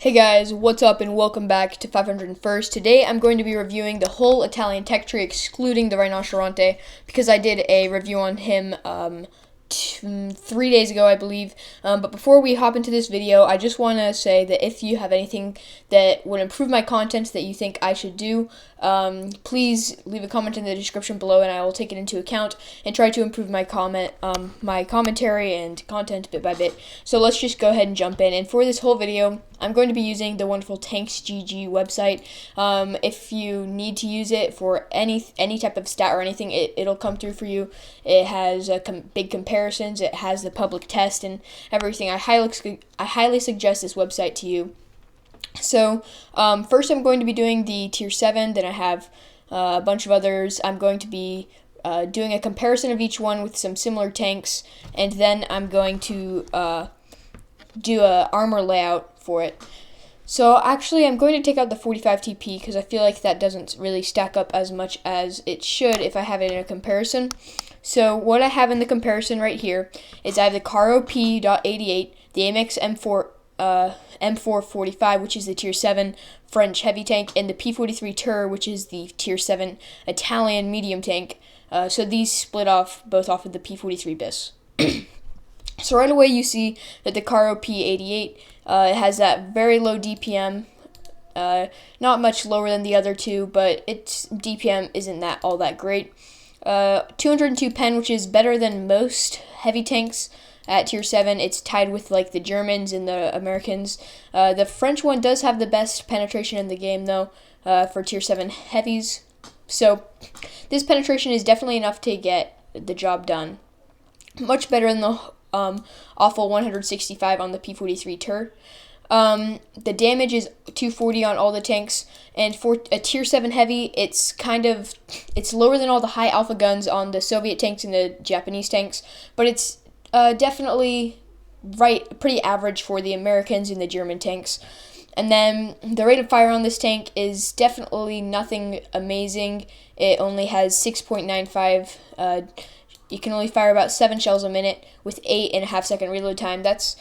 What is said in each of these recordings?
Hey guys, what's up and welcome back to 501st. Today I'm going to be reviewing the whole Italian tech tree excluding the Rinoceronte because I did a review on him 3 days ago, I believe. But before we hop into this video, I just want to say that if you have anything that would improve my content that you think I should do, please leave a comment in the description below and I will take it into account and try to improve my commentary and content bit by bit. So let's just go ahead and jump in. And for this whole video, I'm going to be using the wonderful TanksGG website. If you need to use it for any type of stat or anything, it'll come through for you. It has big comparisons. It has the public test and everything. I highly suggest this website to you. So first I'm going to be doing the tier 7, then I have a bunch of others. I'm going to be doing a comparison of each one with some similar tanks, and then I'm going to do a armor layout for it. So actually I'm going to take out the 45 TP because I feel like that doesn't really stack up as much as it should if I have it in a comparison. So what I have in the comparison right here is I have the Caro P.88, the AMX M445, which is the tier 7 French heavy tank, and the P43 Tur, which is the tier 7 Italian medium tank. So these split both off of the P43 BIS. So right away you see that the Caro P88 it has that very low DPM, not much lower than the other two, but its DPM isn't all that great. 202 pen, which is better than most heavy tanks at tier 7. It's tied with like the Germans and the Americans. The French one does have the best penetration in the game though, for tier 7 heavies. So this penetration is definitely enough to get the job done. Much better than the awful 165 on the P43 Tur. The damage is 240 on all the tanks, and for a tier 7 heavy, it's lower than all the high alpha guns on the Soviet tanks and the Japanese tanks, but it's definitely pretty average for the Americans and the German tanks. And then the rate of fire on this tank is definitely nothing amazing. It only has 6.95. You can only fire about 7 shells a minute with 8.5 second reload time. That's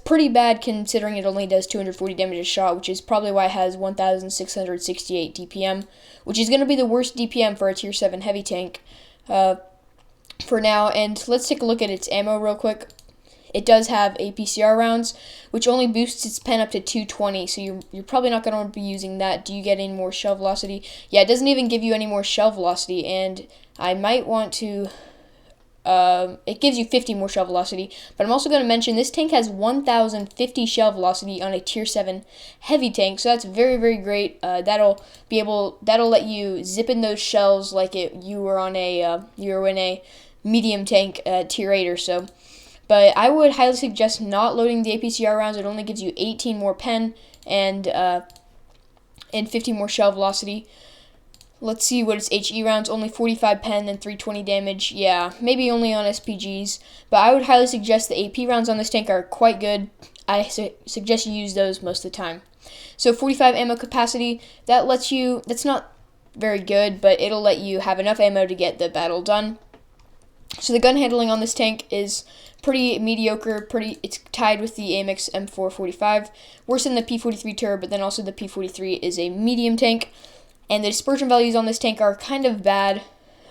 pretty bad considering it only does 240 damage a shot, which is probably why it has 1,668 DPM, which is going to be the worst DPM for a tier 7 heavy tank for now. And let's take a look at its ammo real quick. It does have APCR rounds, which only boosts its pen up to 220, so you're probably not going to be using that. Do you get any more shell velocity? Yeah, it doesn't even give you any more shell velocity, and I might want to... it gives you 50 more shell velocity, but I'm also going to mention this tank has 1,050 shell velocity on a tier 7 heavy tank, so that's very, very great. That'll let you zip in those shells like you were in a medium tank tier 8 or so. But I would highly suggest not loading the APCR rounds. It only gives you 18 more pen and 50 more shell velocity. Let's see what its HE rounds, only 45 pen and 320 damage. Yeah, maybe only on SPGs, but I would highly suggest the AP rounds on this tank are quite good. I suggest you use those most of the time. So 45 ammo capacity, that's not very good, but it'll let you have enough ammo to get the battle done. So the gun handling on this tank is pretty mediocre. It's tied with the AMX M445, worse than the P43 Tur, but then also the P43 is a medium tank. And the dispersion values on this tank are kind of bad.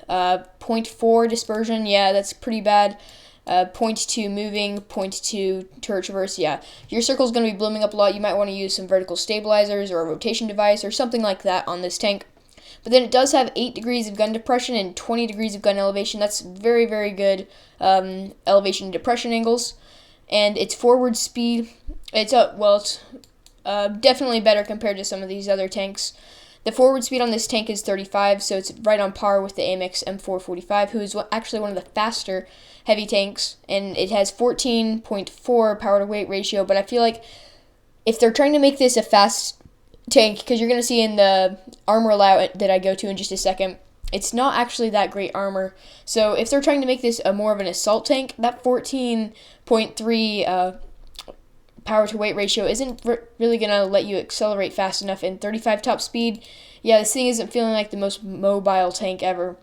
0.4 dispersion, yeah, that's pretty bad. 0.2 moving, 0.2 turret traverse, yeah. Your circle's going to be blooming up a lot. You might want to use some vertical stabilizers or a rotation device or something like that on this tank. But then it does have 8 degrees of gun depression and 20 degrees of gun elevation. That's very, very good elevation and depression angles. And its forward speed, it's definitely better compared to some of these other tanks. The forward speed on this tank is 35, so it's right on par with the AMX M445, who is actually one of the faster heavy tanks, and it has 14.4 power to weight ratio, but I feel like if they're trying to make this a fast tank, because you're going to see in the armor layout that I go to in just a second, it's not actually that great armor. So if they're trying to make this more of an assault tank, that 14.3 power to weight ratio isn't really going to let you accelerate fast enough. In 35 top speed, yeah, this thing isn't feeling like the most mobile tank ever.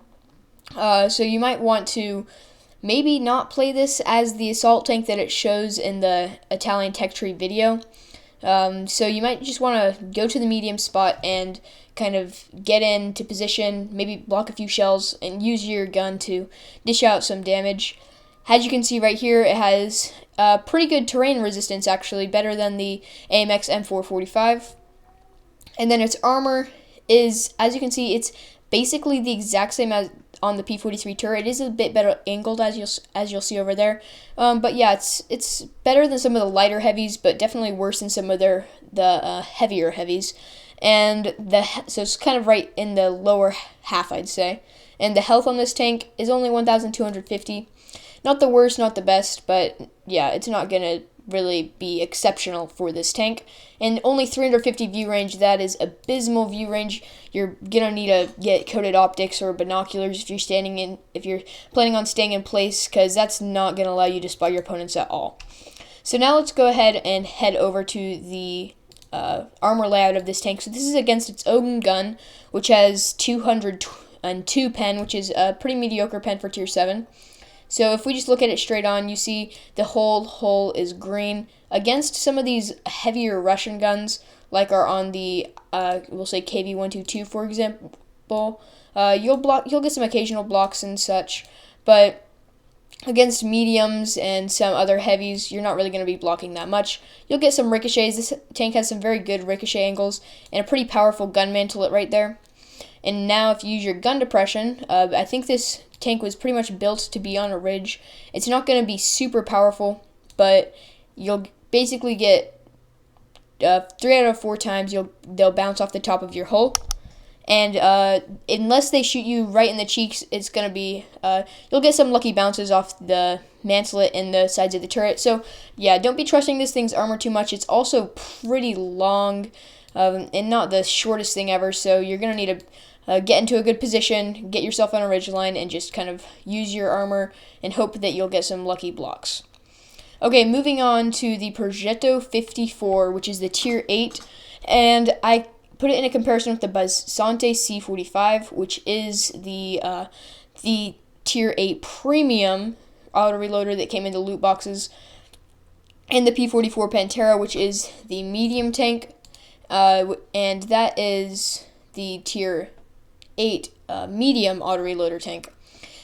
So you might want to maybe not play this as the assault tank that it shows in the Italian tech tree video. So you might just want to go to the medium spot and kind of get into position, maybe block a few shells, and use your gun to dish out some damage. As you can see right here, it has pretty good terrain resistance, actually, better than the AMX M445. And then its armor is, as you can see, it's basically the exact same as on the P43 turret. It is a bit better angled, as you'll see over there. But yeah, it's better than some of the lighter heavies, but definitely worse than some of the heavier heavies. And so it's kind of right in the lower half, I'd say. And the health on this tank is only 1,250. Not the worst, not the best, but yeah, it's not gonna really be exceptional for this tank. And only 350 view range, that is abysmal view range. You're gonna need to get coated optics or binoculars if you're planning on staying in place, because that's not gonna allow you to spot your opponents at all. So now let's go ahead and head over to the armor layout of this tank. So this is against its own gun, which has 202 pen, which is a pretty mediocre pen for tier 7. So if we just look at it straight on, you see the whole hull is green. Against some of these heavier Russian guns, like are on the, we'll say KV-122, for example, you'll get some occasional blocks and such, but against mediums and some other heavies, you're not really going to be blocking that much. You'll get some ricochets. This tank has some very good ricochet angles and a pretty powerful gun mantelet right there. And now if you use your gun depression, I think this tank was pretty much built to be on a ridge. It's not going to be super powerful, but you'll basically get 3 out of 4 times they'll bounce off the top of your hull. And unless they shoot you right in the cheeks, it's going to be, you'll get some lucky bounces off the mantelet and the sides of the turret. So yeah, don't be trusting this thing's armor too much. It's also pretty long and not the shortest thing ever, so you're going to need to get into a good position, get yourself on a ridgeline, and just kind of use your armor and hope that you'll get some lucky blocks. Okay, moving on to the Progetto 54, which is the tier 8, and I put it in a comparison with the Bassante C45, which is the tier 8 premium auto reloader that came in the loot boxes, and the P44 Pantera, which is the medium tank, and that is the tier 8 medium auto reloader tank.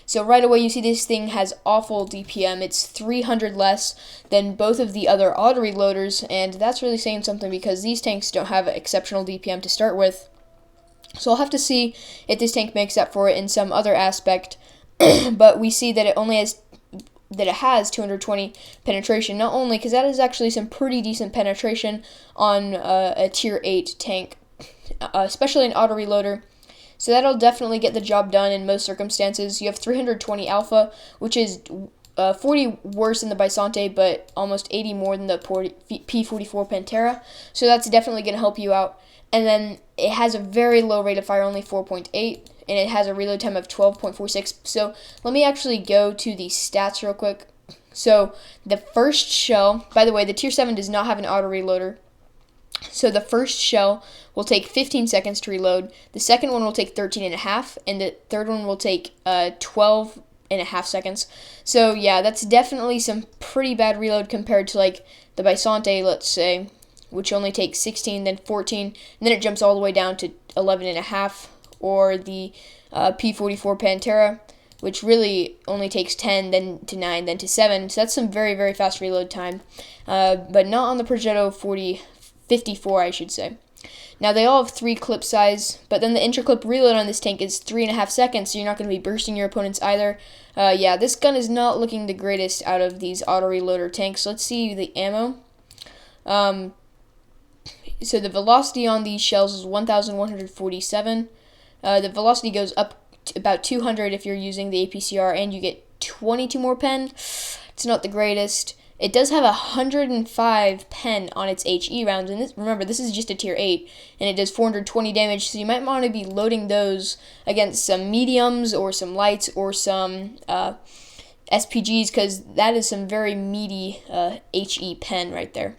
So right away you see this thing has awful DPM. It's 300 less than both of the other auto reloaders, and that's really saying something because these tanks don't have exceptional DPM to start with. So I'll have to see if this tank makes up for it in some other aspect. But we see that it has 220 penetration, not only because that is actually some pretty decent penetration on a tier 8 tank, especially an auto reloader. So that'll definitely get the job done in most circumstances. You have 320 alpha, which is 40 worse than the Bassante, but almost 80 more than the P44 Pantera. So that's definitely going to help you out. And then it has a very low rate of fire, only 4.8, and it has a reload time of 12.46. So let me actually go to the stats real quick. So the first shell, by the way, the tier 7 does not have an auto reloader. So the first shell will take 15 seconds to reload, the second one will take 13.5, and the third one will take 12.5 seconds. So yeah, that's definitely some pretty bad reload compared to like the Bassante, let's say, which only takes 16, then 14, and then it jumps all the way down to 11.5, or the P44 Pantera, which really only takes 10, then to 9, then to 7. So that's some very, very fast reload time, but not on the Progetto 54, I should say. Now, they all have 3 clip size, but then the intra-clip reload on this tank is 3.5 seconds, so you're not going to be bursting your opponents either. Yeah, this gun is not looking the greatest out of these auto reloader tanks. Let's see the ammo. So the velocity on these shells is 1,147. The velocity goes up to about 200 if you're using the APCR, and you get 22 more pen. It's not the greatest. It does have 105 pen on its HE rounds, and remember, this is just a tier 8, and it does 420 damage, so you might want to be loading those against some mediums or some lights or some SPGs, because that is some very meaty HE pen right there.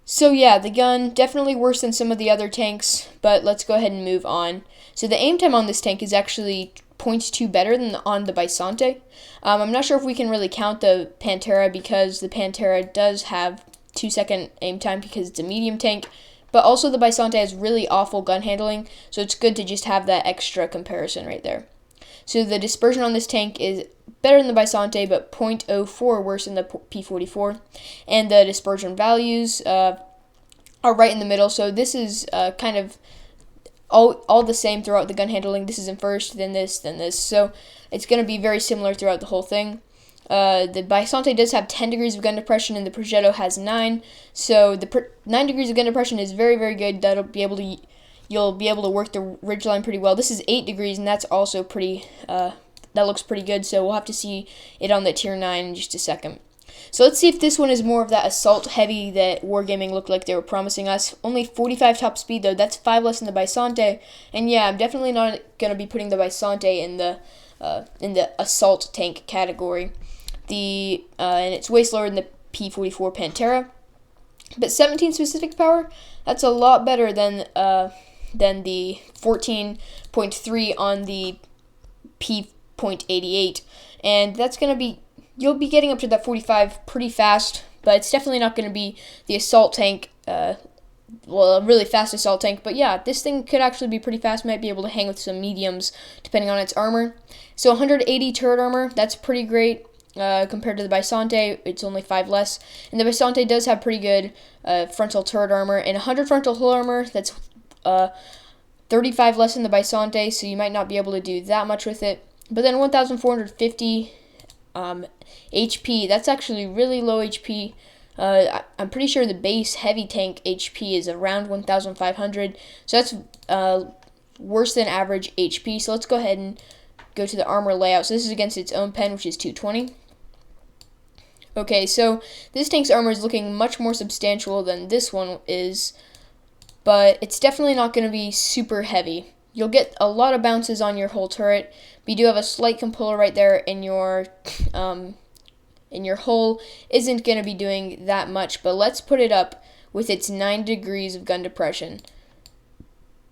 So yeah, the gun, definitely worse than some of the other tanks, but let's go ahead and move on. So the aim time on this tank is actually 0.2 better than on the Bassante. I'm not sure if we can really count the Pantera because the Pantera does have 2-second aim time because it's a medium tank. But also the Bisonte has really awful gun handling, so it's good to just have that extra comparison right there. So the dispersion on this tank is better than the Bisonte, but 0.04 worse than the P44. And the dispersion values are right in the middle, so this is kind of all the same throughout the gun handling. This is in first, then this, then this. So it's going to be very similar throughout the whole thing. The Bisonte does have 10 degrees of gun depression, and the Progetto has 9. So the 9 degrees of gun depression is very, very good. You'll be able to work the ridgeline pretty well. This is 8 degrees, and that's also pretty. That looks pretty good. So we'll have to see it on the tier 9 in just a second. So let's see if this one is more of that assault heavy that Wargaming looked like they were promising us. Only 45 top speed though. That's 5 less than the Bisonte. And yeah, I'm definitely not gonna be putting the Bisonte in the assault tank category. And it's way slower than the P44 Pantera. But 17 specific power, that's a lot better than the 14.3 on the P.88. And that's gonna be. You'll be getting up to that 45 pretty fast, but it's definitely not going to be the assault tank, a really fast assault tank. But yeah, this thing could actually be pretty fast. Might be able to hang with some mediums depending on its armor. So 180 turret armor, that's pretty great compared to the Bisonte. It's only 5 less. And the Bisonte does have pretty good frontal turret armor. And 100 frontal hull armor, that's 35 less than the Bisonte, so you might not be able to do that much with it. But then 1,450 HP, that's actually really low HP. I'm pretty sure the base heavy tank HP is around 1,500, so that's worse than average HP. So let's go ahead and go to the armor layout. So this is against its own pen, which is 220. Okay, so this tank's armor is looking much more substantial than this one is, but it's definitely not going to be super heavy. You'll get a lot of bounces on your whole turret, but you do have a slight cupola right there in your hull. Isn't going to be doing that much, but let's put it up with its 9 degrees of gun depression.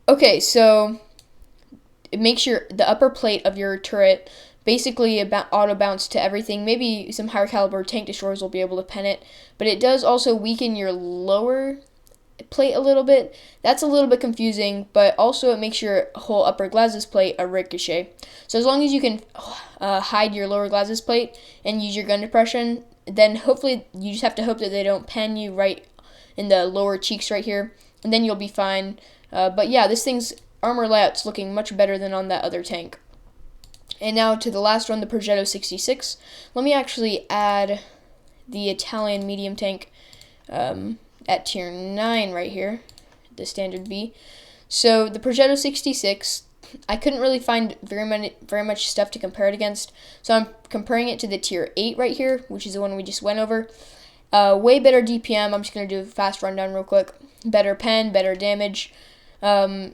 Okay, so it makes the upper plate of your turret basically auto bounce to everything. Maybe some higher caliber tank destroyers will be able to pen it, but it does also weaken your lower plate a little bit. That's a little bit confusing, but also it makes your whole upper glazes plate a ricochet. So as long as you can hide your lower glazes plate and use your gun depression, then hopefully you just have to hope that they don't pen you right in the lower cheeks right here, and then you'll be fine. But yeah, this thing's armor layout's looking much better than on that other tank. And now to the last one, the Progetto 66. Let me actually add the Italian medium tank at tier 9 right here, the standard B. So the Progetto 66, I couldn't really find very much stuff to compare it against, so I'm comparing it to the tier 8 right here, which is the one we just went over. Way better DPM. I'm just going to do a fast rundown real quick. Better pen, better damage. So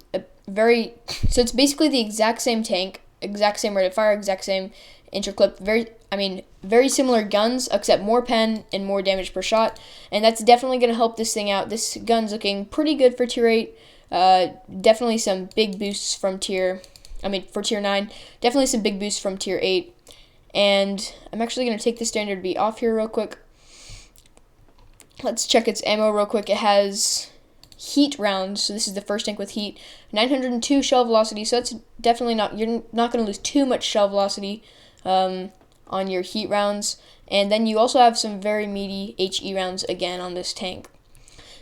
it's basically the exact same tank, exact same rate of fire, exact same interclip, very similar guns, except more pen and more damage per shot, and that's definitely going to help this thing out. This gun's looking pretty good for tier 8. Definitely some big boosts for tier 9. Definitely some big boosts from tier 8. And I'm actually going to take the standard B off here real quick. Let's check its ammo real quick. It has heat rounds, so this is the first tank with heat. 902 shell velocity, so that's definitely you're not going to lose too much shell velocity on your heat rounds. And then you also have some very meaty HE rounds again on this tank.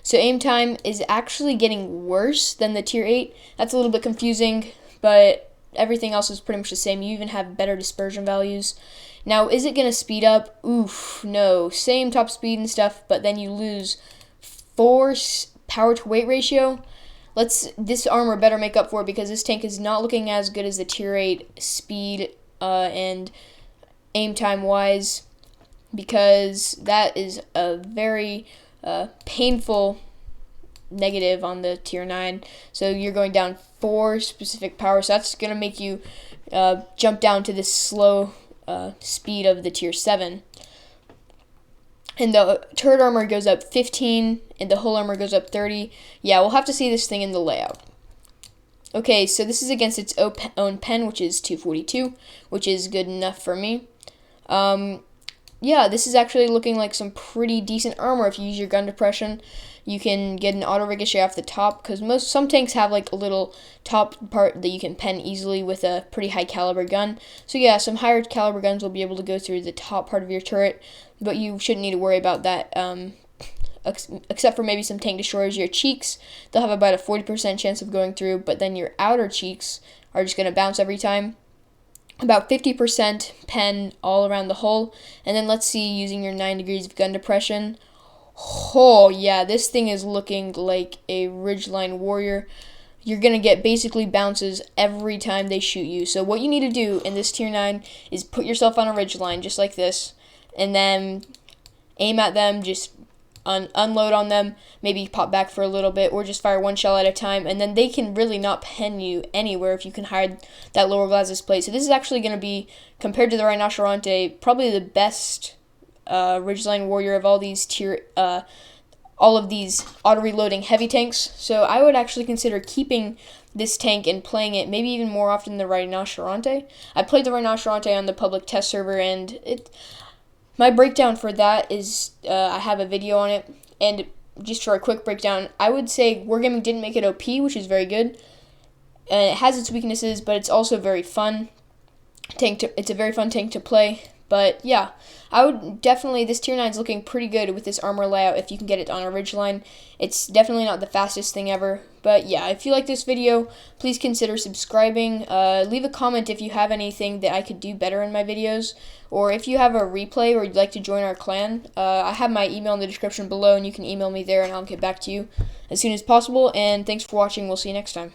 So aim time is actually getting worse than the tier 8. That's a little bit confusing, but everything else is pretty much the same. You even have better dispersion values. Now, is it going to speed up? Oof, no. Same top speed and stuff, but then you lose 4 power to weight ratio. This armor better make up for it, because this tank is not looking as good as the tier 8 speed and aim time wise, because that is a very painful negative on the tier 9. So you're going down 4 specific power, so that's going to make you jump down to this slow speed of the tier 7. And the turret armor goes up 15, and the hull armor goes up 30. Yeah, we'll have to see this thing in the layout. Okay, so this is against its own pen, which is 242, which is good enough for me. yeah, this is actually looking like some pretty decent armor if you use your gun depression. You can get an auto ricochet off the top because some tanks have like a little top part that you can pen easily with a pretty high caliber gun. So yeah, some higher caliber guns will be able to go through the top part of your turret, but you shouldn't need to worry about that. Except for maybe some tank destroyers. Your cheeks, they'll have about a 40% chance of going through, but then your outer cheeks are just going to bounce every time. About 50% pen all around the hull. And then let's see, using your 9 degrees of gun depression. Oh yeah, this thing is looking like a Ridgeline Warrior. You're going to get basically bounces every time they shoot you. So what you need to do in this tier 9 is put yourself on a ridgeline just like this, and then aim at them, just unload on them, maybe pop back for a little bit, or just fire one shell at a time, and then they can really not pen you anywhere if you can hide that lower glacis plate. So this is actually going to be, compared to the Rhinoceronte, probably the best Ridgeline Warrior of all these all of these auto-reloading heavy tanks. So I would actually consider keeping this tank and playing it maybe even more often than the Rhinoceronte. I played the Rhinoceronte on the public test server, and my breakdown for that is, I have a video on it, and just for a quick breakdown, I would say Wargaming didn't make it OP, which is very good, and it has its weaknesses, but it's also very fun it's a very fun tank to play. But yeah, I would definitely, this tier 9 is looking pretty good with this armor layout if you can get it on a ridgeline. It's definitely not the fastest thing ever. But yeah, if you like this video, please consider subscribing. Leave a comment if you have anything that I could do better in my videos, or if you have a replay or you'd like to join our clan. I have my email in the description below, and you can email me there and I'll get back to you as soon as possible. And thanks for watching. We'll see you next time.